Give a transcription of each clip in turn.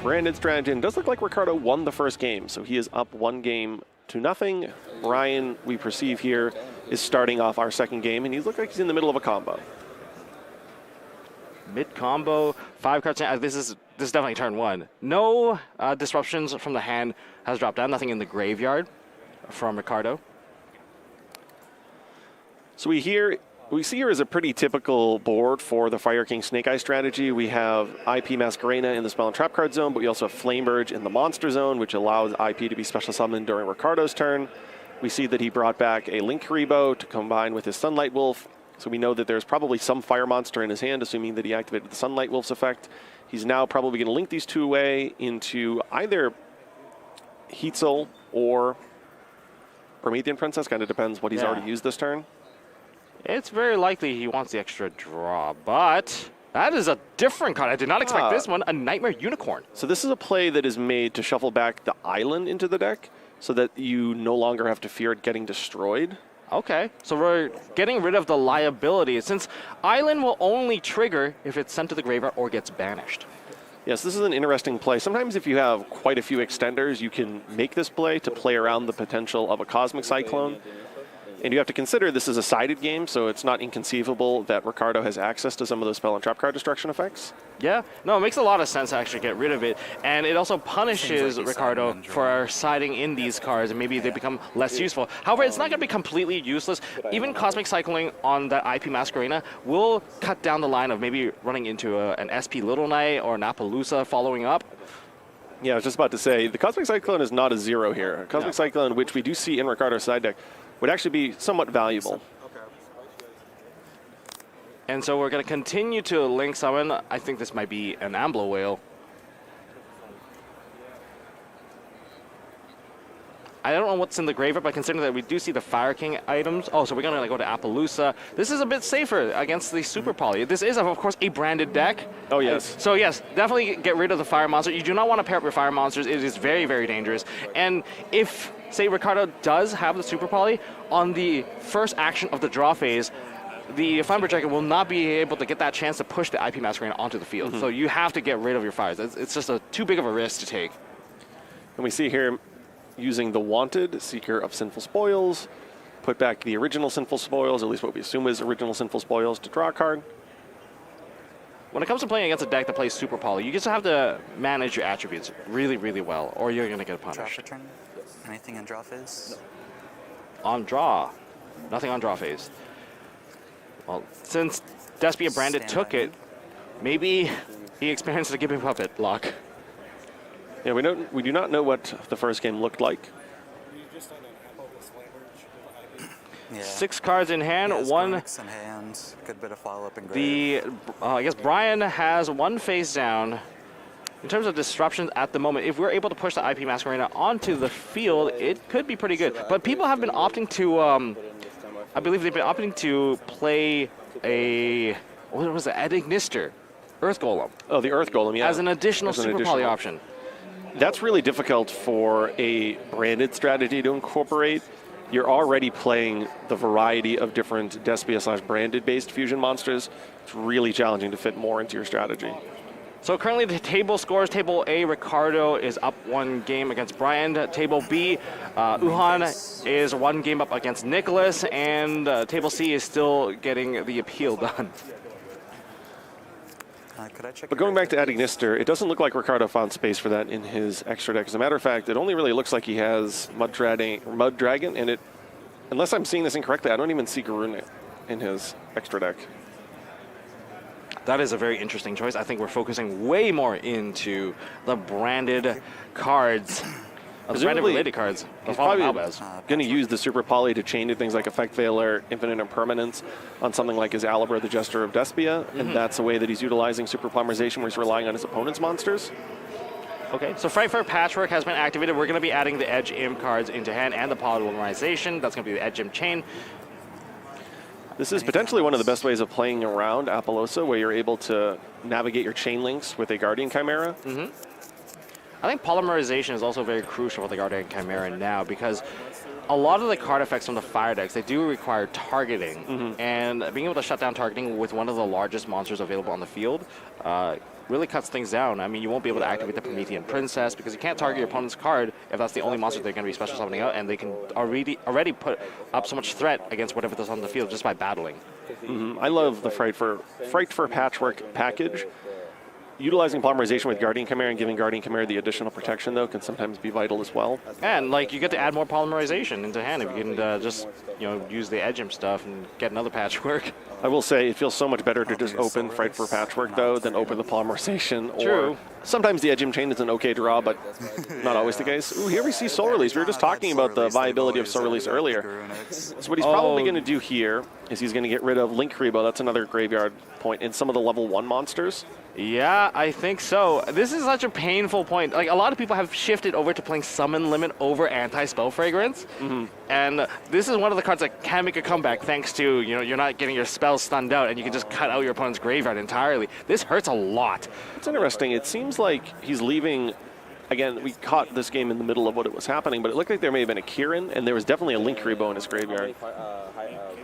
branded strategy. And it does look like Ricardo won the first game, so he is up 1-0. Brian, we perceive here, is starting off our second game, and he looks like he's in the middle of a combo. Mid combo, 5 cards. This is definitely turn 1. No disruptions from the hand has dropped down. Nothing in the graveyard from Ricardo. So we see here is a pretty typical board for the Fire King Snake Eye strategy. We have IP Masquerena in the Spell and Trap card zone, but we also have Flameurge in the monster zone, which allows IP to be special summoned during Ricardo's turn. We see that he brought back a Link Karibo to combine with his Sunlight Wolf. So we know that there's probably some fire monster in his hand, assuming that he activated the Sunlight Wolf's effect. He's now probably going to link these two away into either Heat Soul or Promethean Princess. Kind of depends what he's already used this turn. It's very likely he wants the extra draw, but that is a different card. I did not expect this one, a Nightmare Unicorn. So this is a play that is made to shuffle back the island into the deck so that you no longer have to fear it getting destroyed. Okay, so we're getting rid of the liability, since Island will only trigger if it's sent to the graveyard or gets banished. Yes, this is an interesting play. Sometimes if you have quite a few extenders, you can make this play to play around the potential of a Cosmic Cyclone. And you have to consider this is a sided game, so it's not inconceivable that Ricardo has access to some of those Spell and Trap card destruction effects. Yeah, no, it makes a lot of sense to actually get rid of it. And it also punishes Ricardo for siding in these cards, and maybe they become less useful. However, it's not going to be completely useless. Even Cosmic Cycling on that IP Masquerena will cut down the line of maybe running into an SP Little Knight or an Appaloosa following up. Yeah, I was just about to say, the Cosmic Cyclone is not a 0 here. Cosmic Cyclone, which we do see in Ricardo's side deck, would actually be somewhat valuable. And so we're going to continue to link summon. I think this might be an Amblo Whale. I don't know what's in the graveyard, but considering that we do see the Fire King items. Oh, so we're going to go to Appaloosa. This is a bit safer against the Super Poly. This is, of course, a branded deck. Oh, yes. So, yes, definitely get rid of the Fire Monster. You do not want to pair up your Fire Monsters. It is very, very dangerous. And if, say, Ricardo does have the Super Poly, on the first action of the draw phase, the Flamber Jacket will not be able to get that chance to push the IP Masquerena onto the field. So you have to get rid of your fires. It's just too big of a risk to take. And we see here, using the Wanted, Seeker of Sinful Spoils, put back the original Sinful Spoils, at least what we assume is original Sinful Spoils, to draw a card. When it comes to playing against a deck that plays Super Poly, you just have to manage your attributes really, really well, or you're going to get punished. Draw for turn? Anything in draw phase? On draw. Nothing on draw phase. Well, since Despia Branded took it, maybe he experienced a Gibbon Puppet lock. Yeah, we do not know what the first game looked like. Yeah. 6 cards in hand, one. In hand. Good bit of follow-up in grave. I guess Brian has one face down. In terms of disruptions at the moment, if we're able to push the IP Masquerena onto the field, it could be pretty good. But people have been opting to, I believe they've been opting to play a, what was it, Ignister, Earth Golem. Oh, the Earth Golem, yeah. As an additional Super Poly option. That's really difficult for a branded strategy to incorporate. You're already playing the variety of different Despia/branded-based fusion monsters. It's really challenging to fit more into your strategy. So currently the table scores, Table A, Ricardo is up 1 game against Brian. Table B, Uhan is 1 game up against Nicholas, and Table C is still getting the appeal done. But going back to Ignister, it doesn't look like Ricardo found space for that in his extra deck. As a matter of fact, it only really looks like he has Mud Dragon, and it, unless I'm seeing this incorrectly, I don't even see Garuna in his extra deck. That is a very interesting choice. I think we're focusing way more into the branded cards, the branded related cards. He's probably going to use the Super Poly to chain to things like Effect Failure, Infinite Impermanence on something like his Alibra, the Jester of Despia, and that's a way that he's utilizing Super Polymerization where he's relying on his opponent's monsters. Okay, so Frightfur Patchwork has been activated. We're going to be adding the Edge Imp cards into hand and the Polymerization. That's going to be the Edge Imp Chain. This is potentially one of the best ways of playing around Appaloosa, where you're able to navigate your chain links with a Guardian Chimera. I think Polymerization is also very crucial for the Guardian Chimera now, because a lot of the card effects from the fire decks, they do require targeting. And being able to shut down targeting with one of the largest monsters available on the field really cuts things down. I mean, you won't be able to activate the Promethean Princess because you can't target your opponent's card if that's the only monster they're going to be special summoning out, and they can already put up so much threat against whatever that's on the field just by battling. I love the Fright for Patchwork package. Utilizing Polymerization with Guardian Chimera and giving Guardian Chimera the additional protection, though, can sometimes be vital as well. And, like, you get to add more Polymerization into hand if you can just, use the Edge Imp stuff and get another Patchwork. I will say, it feels so much better to just open Fright for Patchwork, though, than open the Polymerization. True. Or sometimes the Edge Imp Chain is an okay draw, but not always the case. Ooh, here we see Soul Release. We were just talking about the viability of Soul Release earlier. So what he's probably going to do here is he's going to get rid of Link Rebo. That's another graveyard point in some of the level 1 monsters. Yeah, I think so. This is such a painful point. Like, a lot of people have shifted over to playing Summon Limit over Anti-Spell Fragrance. And this is one of the cards that can make a comeback thanks to, you're not getting your spells stunned out and you can just cut out your opponent's graveyard entirely. This hurts a lot. It's interesting. It seems like he's leaving. Again, we caught this game in the middle of what it was happening, but it looked like there may have been a Kieran, and there was definitely a Link Rebo in his graveyard.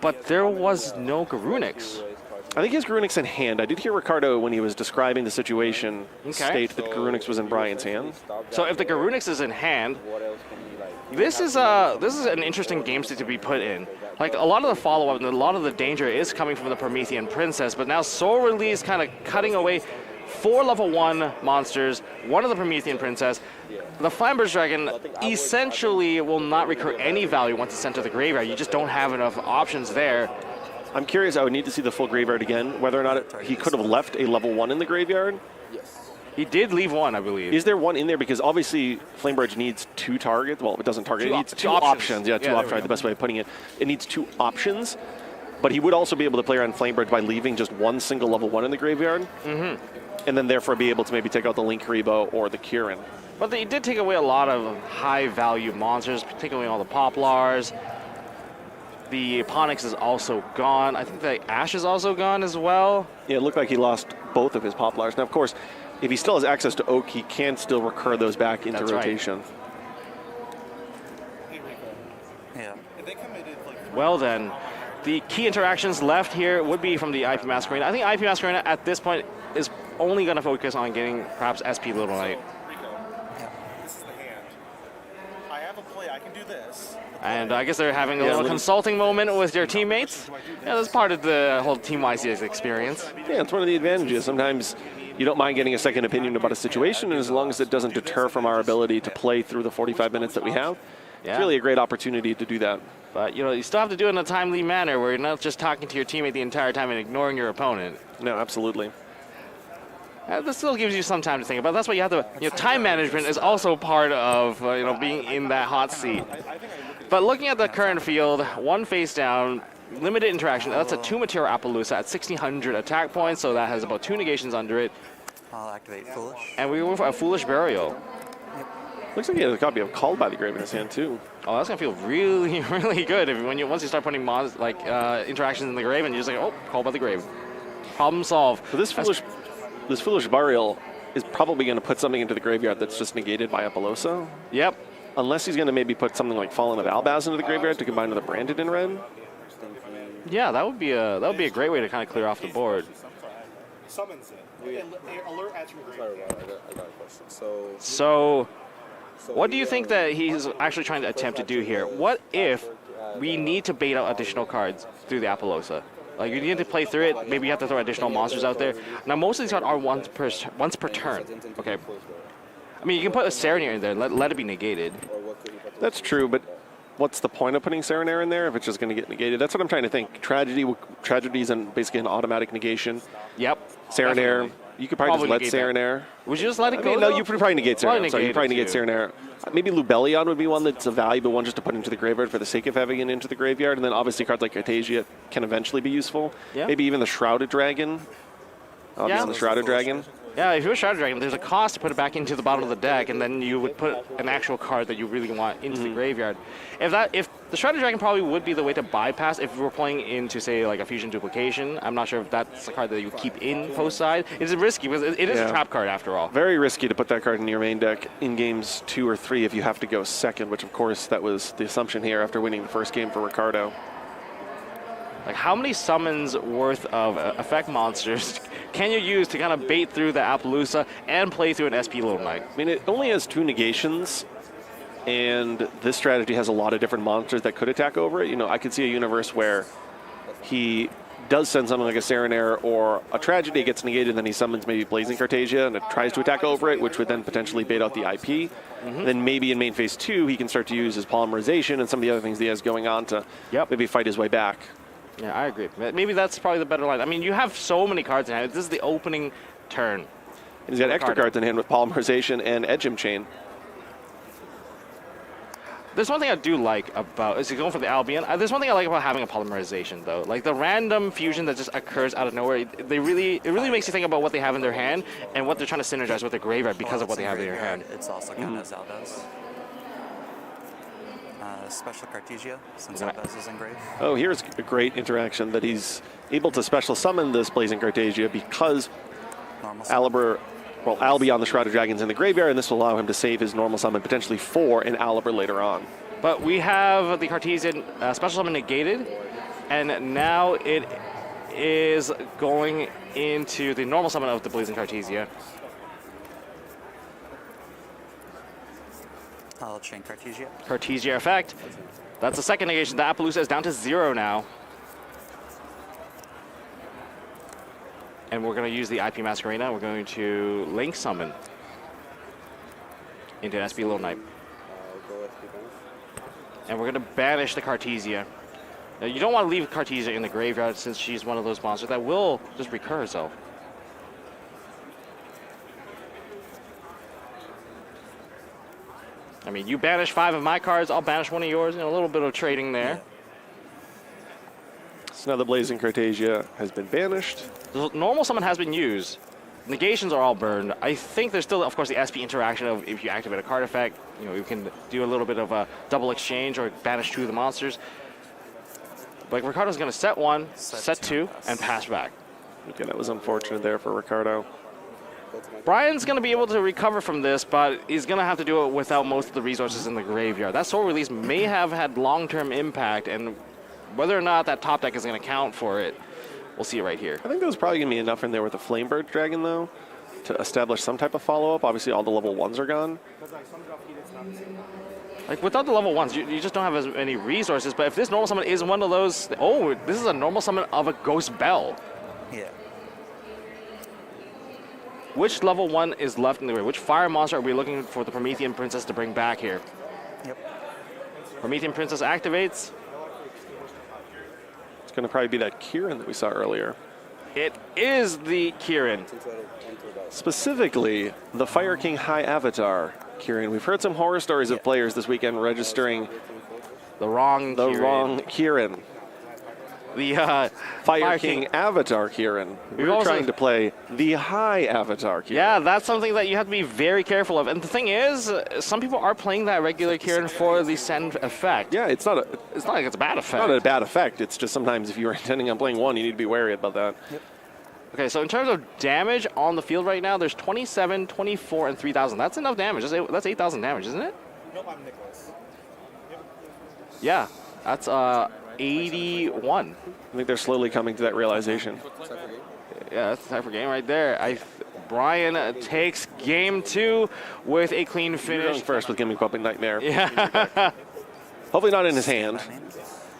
But there was no Garunix. I think he has Garunix in hand. I did hear Ricardo, when he was describing the situation, state that Garunix was in Brian's hand. So if the Garunix is in hand, this is an interesting game state to be put in. Like, a lot of the follow-up and a lot of the danger is coming from the Promethean Princess, but now Soul Release kind of cutting away 4 level 1 monsters, 1 of the Promethean Princess. The Flamberge Dragon essentially will not recur any value once it's sent to the graveyard. You just don't have enough options there. I'm curious, I would need to see the full graveyard again, whether or not he could have left a level 1 in the graveyard. He did leave 1, I believe. Is there 1 in there? Because obviously Flamberge needs 2 targets. Well, it doesn't target. It needs two options. Yeah, 2 options, the best way of putting it. It needs 2 options, but he would also be able to play around Flamberge by leaving just 1 single level 1 in the graveyard. And then therefore be able to maybe take out the Link Rebo or the Kieran. But they did take away a lot of high-value monsters, taking away all the Poplars. The Eponyx is also gone. I think the Ash is also gone as well. Yeah, it looked like he lost both of his Poplars. Now, of course, if he still has access to Oak, he can still recur those back into rotation. Yeah. Well then, the key interactions left here would be from the IP Masquerade. I think IP Masquerade at this point is only going to focus on getting perhaps SP Little Knight. This is the hand. I have a play. I can do this. And I guess they're having a little consulting moment with their teammates. Yeah, that's part of the whole Team YCS experience. Yeah, it's one of the advantages. Sometimes you don't mind getting a second opinion about a situation, and as long as it doesn't deter from our ability to play through the 45 minutes that we have, it's really a great opportunity to do that. But, you still have to do it in a timely manner where you're not just talking to your teammate the entire time and ignoring your opponent. No, absolutely. This still gives you some time to think about. That's why you have to, time management is also part of, being in that hot seat. But looking at the current field, 1 face down, limited interaction. That's a 2-material Appaloosa at 1,600 attack points, so that has about 2 negations under it. I'll activate Foolish. And we went for a Foolish Burial. Looks like he has a copy of Called by the Grave in his hand, too. Oh, that's going to feel really, really good once you start putting interactions in the grave and you're just like, oh, Called by the Grave. Problem solved. So this Foolish Burial is probably going to put something into the graveyard that's just negated by Appaloosa. Yep. Unless he's going to maybe put something like Fallen of Albaz into the graveyard to combine with a Branded in red. Yeah, that would be a great way to kind of clear off the board. Summons it. Alert at your graveyard. I got a question. So, what do you think that he's actually trying to attempt to do here? What if we need to bait out additional cards through the Appaloosa? Like, you need to play through it. Maybe you have to throw additional monsters out there. Now, most of these cards are once per turn. Okay. I mean, you can put a Serenade in there. Let it be negated. That's true, but what's the point of putting Serenade in there if it's just going to get negated? That's what I'm trying to think. Tragedy is basically an automatic negation. Yep. Serenade, you could probably just let Serenade. Would you just let it go? No, you probably negate Serenade. So you probably negate Serenade. Maybe Lubellion would be one that's a valuable one just to put into the graveyard for the sake of having it into the graveyard. And then obviously cards like Artesia can eventually be useful. Yeah. Maybe even the Shrouded Dragon. The Shrouded Dragon. Yeah, if you're a Shrouded Dragon, there's a cost to put it back into the bottom of the deck, and then you would put an actual card that you really want into the graveyard. If the Shrouded Dragon probably would be the way to bypass if we were playing into, say, like a Fusion Duplication. I'm not sure if that's the card that you keep in post side. It's risky because it is a trap card after all. Very risky to put that card in your main deck in games 2 or 3 if you have to go second, which of course that was the assumption here after winning the first game for Ricardo. Like, how many summons worth of effect monsters can you use to kind of bait through the Appaloosa and play through an SP Little Knight? I mean, it only has 2 negations, and this strategy has a lot of different monsters that could attack over it. You know, I could see a universe where he does send something like a Serenair or a Tragedy, gets negated, and then he summons maybe Blazing Cartasia and it tries to attack over it, which would then potentially bait out the IP. Then maybe in main phase 2, he can start to use his Polymerization and some of the other things he has going on to maybe fight his way back. Yeah, I agree. Maybe that's probably the better line. I mean, you have so many cards in hand. This is the opening turn. And he's got extra cards in hand with Polymerization and Edgem Chain. There's one thing I do like about, is he going for the Albion? There's one thing I like about having a Polymerization, though. Like the random fusion that just occurs out of nowhere, it really makes you think about what they have in their hand and what they're trying to synergize with their graveyard because of what they have in their hand. It's also kind of Zaldaz. Special Cartesia, since Zaldaz is engraved. Oh, here's a great interaction that he's able to special summon this Blazing Cartasia because Albion, the Shrouded Dragon's in the graveyard, and this will allow him to save his normal summon potentially for an Alibur later on. But we have the Cartesian special summon negated, and now it is going into the normal summon of the Blazing Cartesia. I'll chain Cartesia. Cartesia effect. That's the second negation. The Appaloosa is down to 0 now. And we're going to use the IP Masquerena. We're going to Link Summon into an SP Little Knight. And we're going to banish the Cartesia. Now, you don't want to leave Cartesia in the graveyard since she's one of those monsters that will just recur herself. I mean, you banish 5 of my cards, I'll banish 1 of yours, and a little bit of trading there. So now the Blazing Cartasia has been banished. The normal summon has been used. Negations are all burned. I think there's still, of course, the SP interaction of if you activate a card effect, you know, you can do a little bit of a double exchange or banish 2 of the monsters. But Ricardo's going to set 1, set 2, and pass back. Okay, that was unfortunate there for Ricardo. Brian's going to be able to recover from this, but he's going to have to do it without most of the resources in the graveyard. That Soul Release may have had long-term impact, and whether or not that top deck is going to count for it, we'll see it right here. I think there was probably going to be enough in there with the Flamebird Dragon, though, to establish some type of follow-up. Obviously, all the level 1s are gone. Like, without the level 1s, you just don't have as many resources, but if this normal summon is one of those... Oh, this is a normal summon of a Ghost Bell. Yeah. Which level 1 is left in the graveyard? Which fire monster are we looking for the Promethean Princess to bring back here? Yep. Promethean Princess activates. It's going to probably be that Kieran that we saw earlier. It is the Kieran. Specifically, the Fire King High Avatar Kieran. We've heard some horror stories of players this weekend registering the wrong Kieran. The Fire King Avatar Kieran. We're trying to play the High Avatar Kieran. Yeah, that's something that you have to be very careful of. And the thing is, some people are playing that regular Kieran for the send effect. Yeah, it's not like it's a bad effect. Not a bad effect. It's just sometimes if you're intending on playing one, you need to be wary about that. Yep. Okay, so in terms of damage on the field right now, there's 27, 24, and 3,000. That's enough damage. That's 8,000 damage, isn't it? Nope, I'm Nicholas. Yeah, that's 81. I think they're slowly coming to that realization. Yeah, that's the type of game right there. Brian takes game 2 with a clean You're finish. going first with Gimmick Pumping Nightmare. Yeah. Hopefully not in his hand,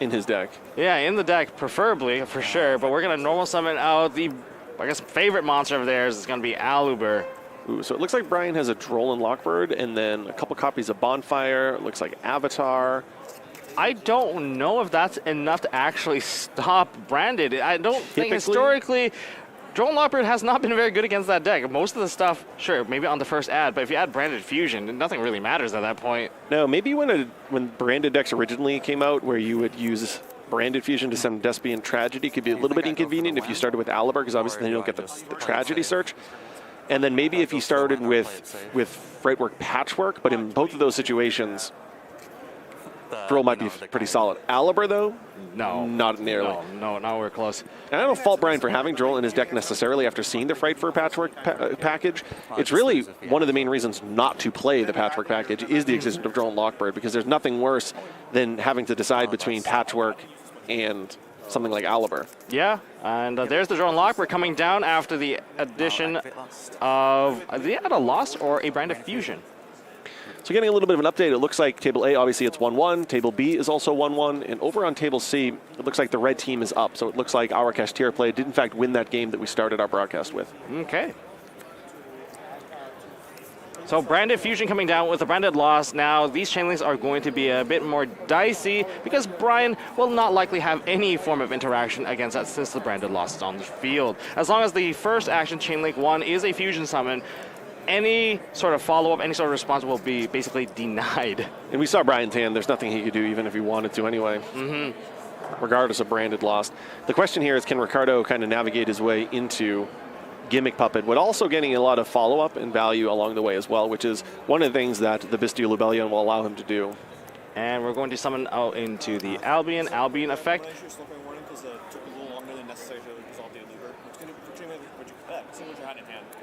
in his deck. Yeah, in the deck, preferably, for sure. But we're going to normal summon out the, I guess, favorite monster of theirs is going to be Alibur. Ooh, so it looks like Brian has a Droll and Lockbird, and then a couple copies of Bonfire. It looks like Avatar. I don't know if that's enough to actually stop Branded. I don't think historically, Drone Lockbird has not been very good against that deck. Most of the stuff, sure, maybe on the first ad, but if you add Branded Fusion, nothing really matters at that point. No, maybe when Branded decks originally came out, where you would use Branded Fusion to send Despia and Tragedy, could be a little bit inconvenient if you started with Alibur, because obviously then you don't get the Tragedy search. And then maybe if you started with Frightwork Patchwork, but in both of those situations, Droll might be pretty solid. Alibur, though? No. Not nearly. No, nowhere close. And I don't fault Brian for having Droll in his deck necessarily after seeing the Fright for Patchwork package. It's really one of the main reasons not to play the Patchwork package is the existence of Droll and Lockbird, because there's nothing worse than having to decide between Patchwork and something like Aliber. Yeah, and there's the drone lock. We're coming down after the addition Activate lost. of, is it a loss or a brand of fusion? So getting a little bit of an update, it looks like table A, obviously it's 1-1. Table B is also 1-1. And over on table C, it looks like the red team is up. So it looks like our Tier play did in fact win that game that we started our broadcast with. Okay. So branded fusion coming down with a branded loss. Now these chain links are going to be a bit more dicey because Brian will not likely have any form of interaction against that since the branded loss is on the field. As long as the first action chain link 1 is a fusion summon, any sort of follow-up, any sort of response will be basically denied. And we saw Brian's hand. There's nothing he could do even if he wanted to anyway. Regardless of branded lost. The question here is, can Ricardo kind of navigate his way into Gimmick Puppet, but also getting a lot of follow-up and value along the way as well, which is one of the things that the Despia Lubellion will allow him to do. And we're going to summon out into the Albion effect.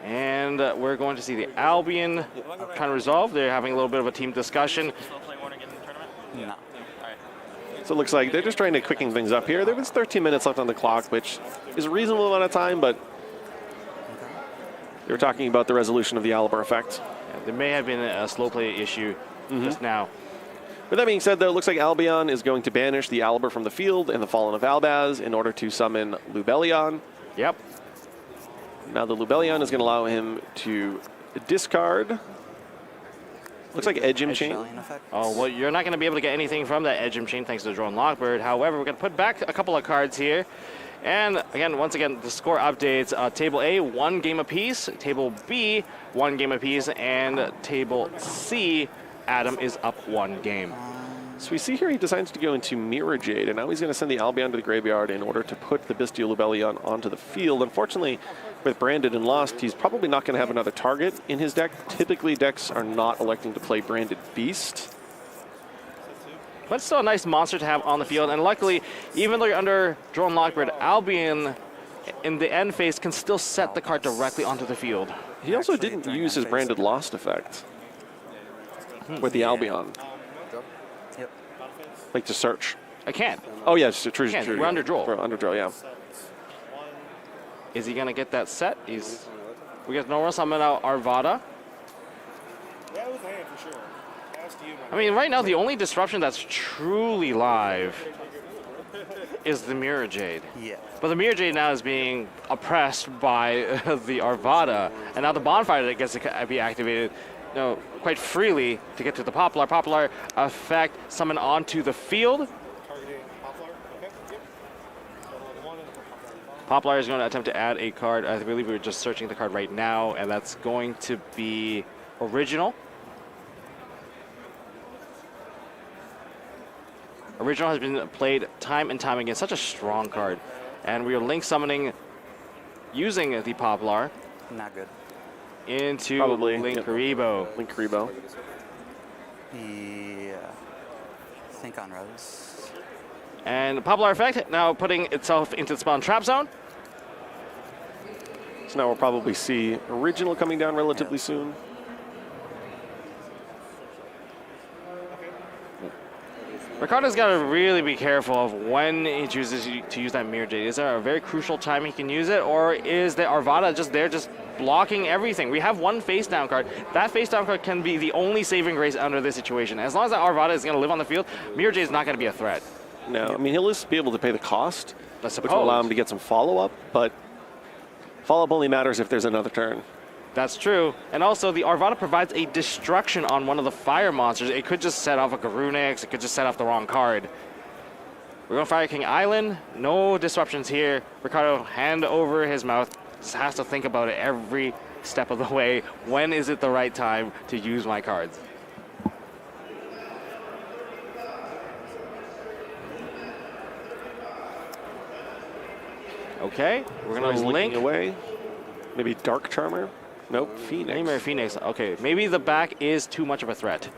And we're going to see the Albion trying to resolve. They're having a little bit of a team discussion. No. So it looks like they're just trying to quicken things up here. There's 13 minutes left on the clock, which is a reasonable amount of time, but they were talking about the resolution of the Aliber effect. Yeah, there may have been a slow play issue just now. With that being said, though, it looks like Albion is going to banish the Aliber from the field and the Fallen of Albaz in order to summon Lubellion. Yep. Now the Lubellion is going to allow him to discard. Looks like Edgem Chain. Rebellion effect. Oh, well, you're not going to be able to get anything from that Edgem Chain thanks to the Drone Lockbird. However, we're going to put back a couple of cards here. And again, once again, the score updates. Table A, 1 game apiece. Table B, 1 game apiece. And Table C, Adam is up 1 game. So we see here he decides to go into Mirror Jade, and now he's going to send the Albion to the graveyard in order to put the Despia Lubellion onto the field. Unfortunately, with Branded and Lost, he's probably not going to have another target in his deck. Typically, decks are not electing to play Branded Beast. But it's still a nice monster to have on the field. And luckily, even though you're under Drone Lockbird, Albion in the end phase can still set the card directly onto the field. He also Actually, didn't during use end his phase. Branded Lost effect with the Albion, Yep. like to search. I can't. Oh, yes, true. Can't. True. We're under draw. We're under draw, yeah. Is he going to get that set? We got normal summon out Arvada. Yeah, it was a hand for sure. Asked you, I mean, right now, the only disruption that's truly live is the Mirror Jade. Yeah. But the Mirror Jade now is being oppressed by the Arvada, and now the Bonfire that gets to be activated, quite freely to get to the Poplar. Poplar effect summon onto the field. targeting Poplar. Okay, yep. One and Poplar is going to attempt to add a card. I believe we were just searching the card right now, and that's going to be Original. Original has been played time and time again. Such a strong card. And we are link summoning using the Poplar Not good. into Probably, Link yep. Karibo. Link Karibo. Yeah. Think on Rose. And Poplar effect now putting itself into the spawn trap zone. So now we'll probably see Original coming down relatively soon. Ricardo's got to really be careful of when he chooses to use that Mirror Jade. Is there a very crucial time he can use it, or is the Arvada just there just blocking everything? We have 1 face down card. That face down card can be the only saving grace under this situation. As long as that Arvada is going to live on the field, Mirror Jade is not going to be a threat. No, I mean, he'll just be able to pay the cost, I suppose. which will allow him to get some follow-up, but follow-up only matters if there's another turn. That's true. And also, the Arvada provides a destruction on one of the fire monsters. It could just set off a Garunix. It could just set off the wrong card. We're going to Fire King Island. No disruptions here. Ricardo, hand over his mouth. Just has to think about it every step of the way. When is it the right time to use my cards? Okay, we're So going he's to linking link. away. Maybe Dark Charmer? Nope, Phoenix. Nightmare Phoenix. Okay, maybe the back is too much of a threat.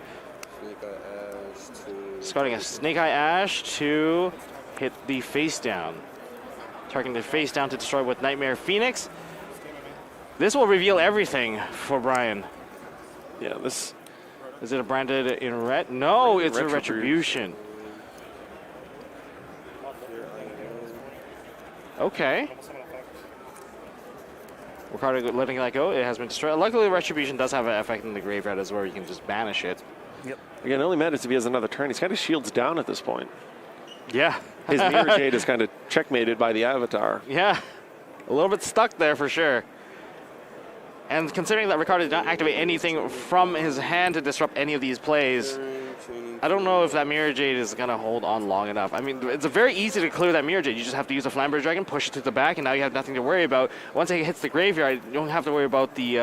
Starting a Snake Eye Ash to hit the face down. Targeting the face down to destroy with Nightmare Phoenix. This will reveal everything for Brian. Yeah, this... Is it a branded in red? No, it's a Retribution. Retribution. Okay. Normal summon effect. Ricardo letting that go. It has been destroyed. Luckily, Retribution does have an effect in the graveyard as well. You can just banish it. Yep. Again, it only matters if he has another turn. He's kind of shields down at this point. Yeah. His Mirror Jade is kind of checkmated by the Avatar. Yeah. A little bit stuck there for sure. And considering that Ricardo did not activate anything from his hand to disrupt any of these plays, I don't know if that Mirror Jade is going to hold on long enough. I mean, it's very easy to clear that Mirror Jade. You just have to use a Flamberge Dragon, push it to the back, and now you have nothing to worry about. Once it hits the graveyard, you don't have to worry about the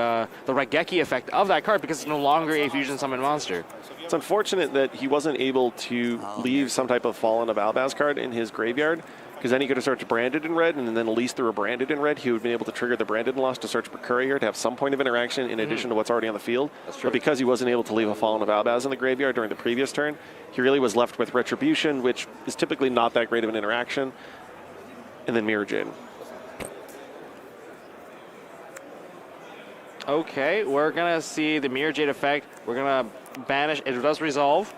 Raigeki effect of that card because it's no longer a fusion summon monster. It's unfortunate that he wasn't able to leave some type of Fallen of Albaz card in his graveyard, because then he could have searched Branded in red, and then at least through a Branded in red, he would have been able to trigger the Branded loss to search for Courier to have some point of interaction in addition to what's already on the field. That's true. But because he wasn't able to leave a Fallen of Albaz in the graveyard during the previous turn, he really was left with Retribution, which is typically not that great of an interaction, and then Mirror Jade. Okay, we're going to see the Mirror Jade effect. We're going to banish. It does resolve.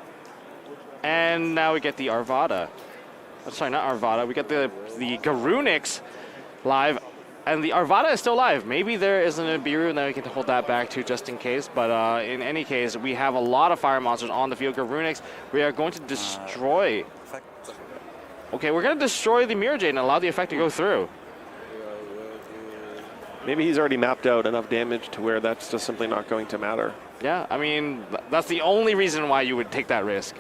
And now we get the Arvada. Sorry, not Arvada. We got the Garunix live, and the Arvada is still live. Maybe there isn't a Biru, and then we can hold that back too, just in case. But in any case, we have a lot of fire monsters on the field. Garunix, we are going to destroy. Effect. Okay, we're going to destroy the Mirror Jade and allow the effect to go through. Maybe he's already mapped out enough damage to where that's just simply not going to matter. Yeah, I mean, that's the only reason why you would take that risk.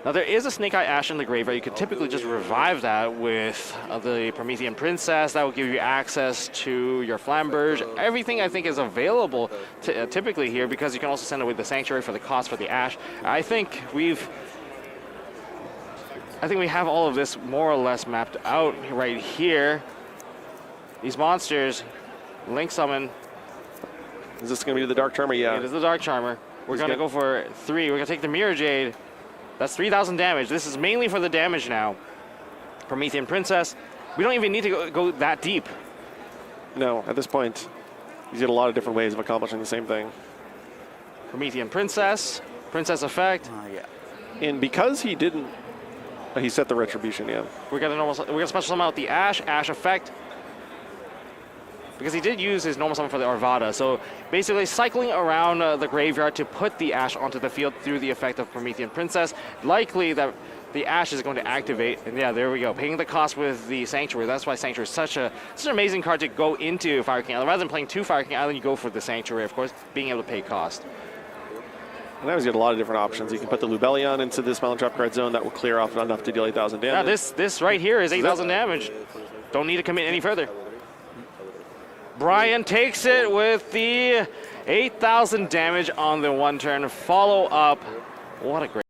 Now, there is a Snake Eye Ash in the graveyard. You could typically just revive that with the Promethean Princess. That will give you access to your Flamberge. Everything, I think, is available typically here because you can also send away the Sanctuary for the cost for the Ash. I think we have all of this more or less mapped out right here. These monsters, Link Summon. Is this going to be the Dark Charmer? Yeah. It is the Dark Charmer. We're going to go for 3. We're going to take the Mirror Jade. That's 3,000 damage. This is mainly for the damage now. Promethean Princess. We don't even need to go that deep. No, at this point, he's got a lot of different ways of accomplishing the same thing. Promethean Princess. Princess effect. Yeah. And because he didn't, he set the Retribution, yeah. We're gonna special summon out the Ash effect. Because he did use his normal summon for the Arvada. So basically cycling around the graveyard to put the Ash onto the field through the effect of Promethean Princess. Likely that the Ash is going to activate. And yeah, there we go. Paying the cost with the Sanctuary. That's why Sanctuary is such an amazing card to go into Fire King Island. Rather than playing 2 Fire King Island, you go for the Sanctuary, of course, being able to pay cost. And now he's got a lot of different options. You can put the Lubellion into this Mountain Trap card zone. That will clear off enough to deal 8,000 damage. Yeah, this right here is 8,000 damage. Don't need to commit any further. Brian takes it with the 8,000 damage on the 1 turn follow-up. What a great